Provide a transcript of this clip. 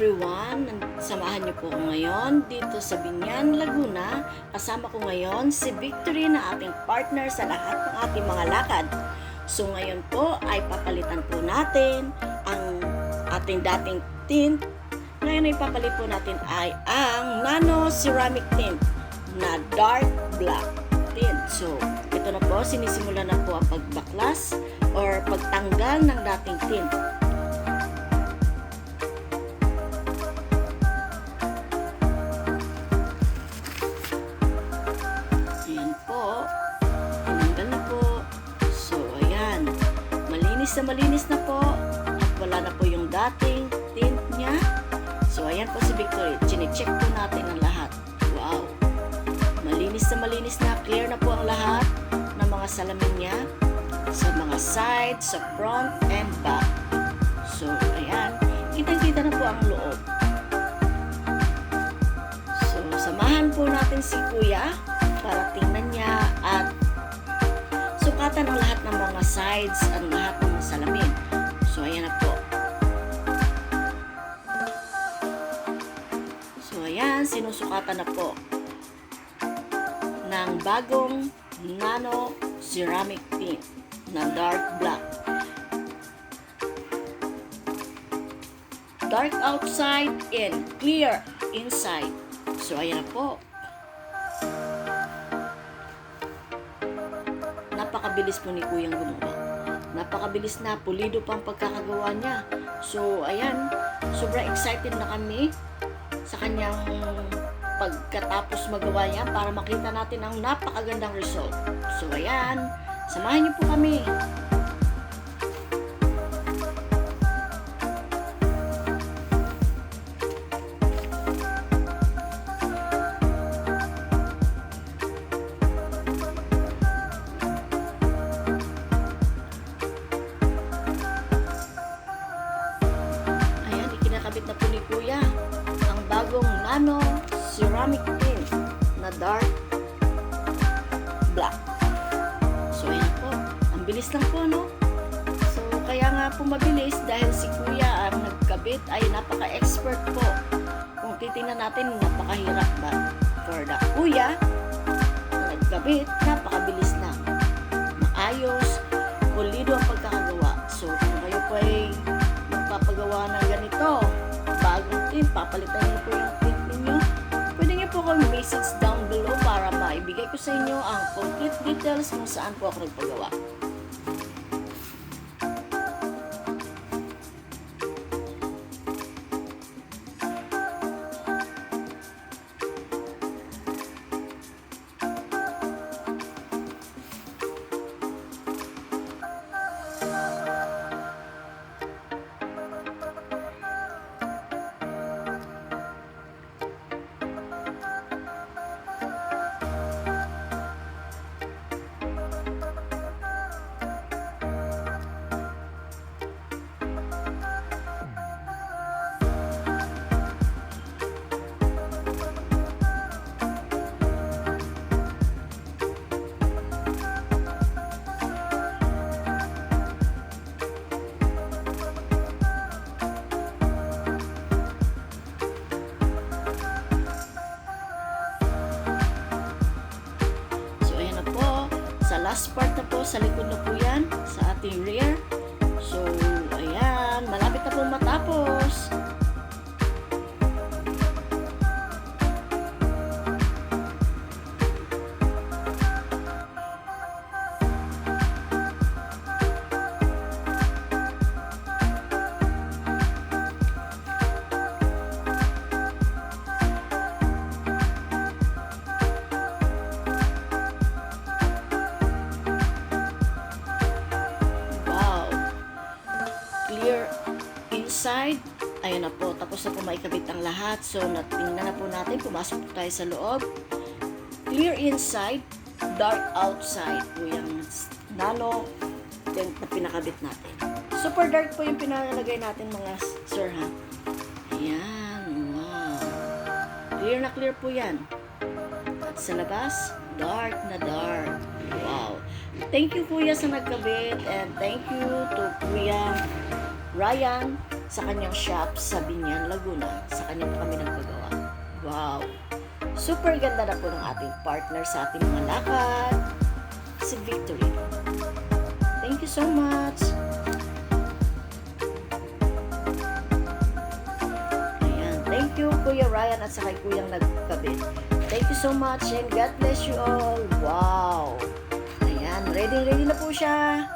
everyone! Samahan niyo po ako ngayon dito sa Biñan, Laguna. Kasama ko ngayon si Victory na ating partner sa lahat ng ating mga lakad. So ngayon po ay papalitan po natin ang ating dating tint. Ngayon ay papalit po natin ay ang Nano Ceramic Tint na dark black tint. So ito na po, sinisimula na po ang pagbaklas or pagtanggal ng dating tint. Malinis na po at wala na po yung dating tint niya. So ayan po si Victory, chine-check po natin ang lahat. Wow, malinis na, clear na po ang lahat ng mga salamin niya sa mga side, sa front and back. So ayan, kitang-kita na po ang loob. So samahan po natin si Kuya para tingnan niya at sukatan ang lahat ng mga sides at lahat ng mga salamin. So, ayan na po. So, ayan, sinusukatan na po ng bagong Nano Ceramic Tint na dark black. Dark outside and clear inside. So, ayan na po. Napakabilis po ni Kuyang gumawa. Napakabilis na, pulido pang pagkakagawa niya. So, ayan, sobrang excited na kami sa kanyang pagkatapos magawa niya para makita natin ang napakagandang result. So, ayan, samahan niyo po kami. Kabit na po ni Kuya ang bagong Nano Ceramic Tint na dark black. So ayan po, ang bilis lang po, no? So kaya nga po mabilis dahil si Kuya ang nagkabit ay napaka-expert po. Kung titingnan natin, napakahirap ba? For the Kuya na nagkabit, napakabilis lang. Maayos, pulido ang pagkakagawa. So kung kayo po ay magpapagawa ng ganito, bagong tint, papalitan niyo po yung tint ninyo, pwede niyo po akong message down below para maibigay ko sa inyo ang complete details kung saan po ako nagpagawa. Last part na po, sa likod na po yan, sa ating rear. So, ayan, malapit na po matapos. Inside, ayun na po, tapos na po maikabit ang lahat. So, tingnan na po natin, pumasok po tayo sa loob. Clear inside, dark outside po yung Nano tint na pinakabit natin. Super dark po yung pinalagay natin mga sir, ha? Ayan, wow. Clear na clear po yan. At sa labas, dark na dark. Wow. Thank you Kuya sa nagkabit and thank you to Kuya Ryan sa kanyang shop sa Binyan, Laguna. Sa kanya po kami nagpagawa. Wow! Super ganda na po ng ating partner sa ating mga lakad, si Victory. Thank you so much! Ayan, thank you Kuya Ryan at saka Kuyang nagkabit. Thank you so much and God bless you all. Wow! Ayan, ready na po siya.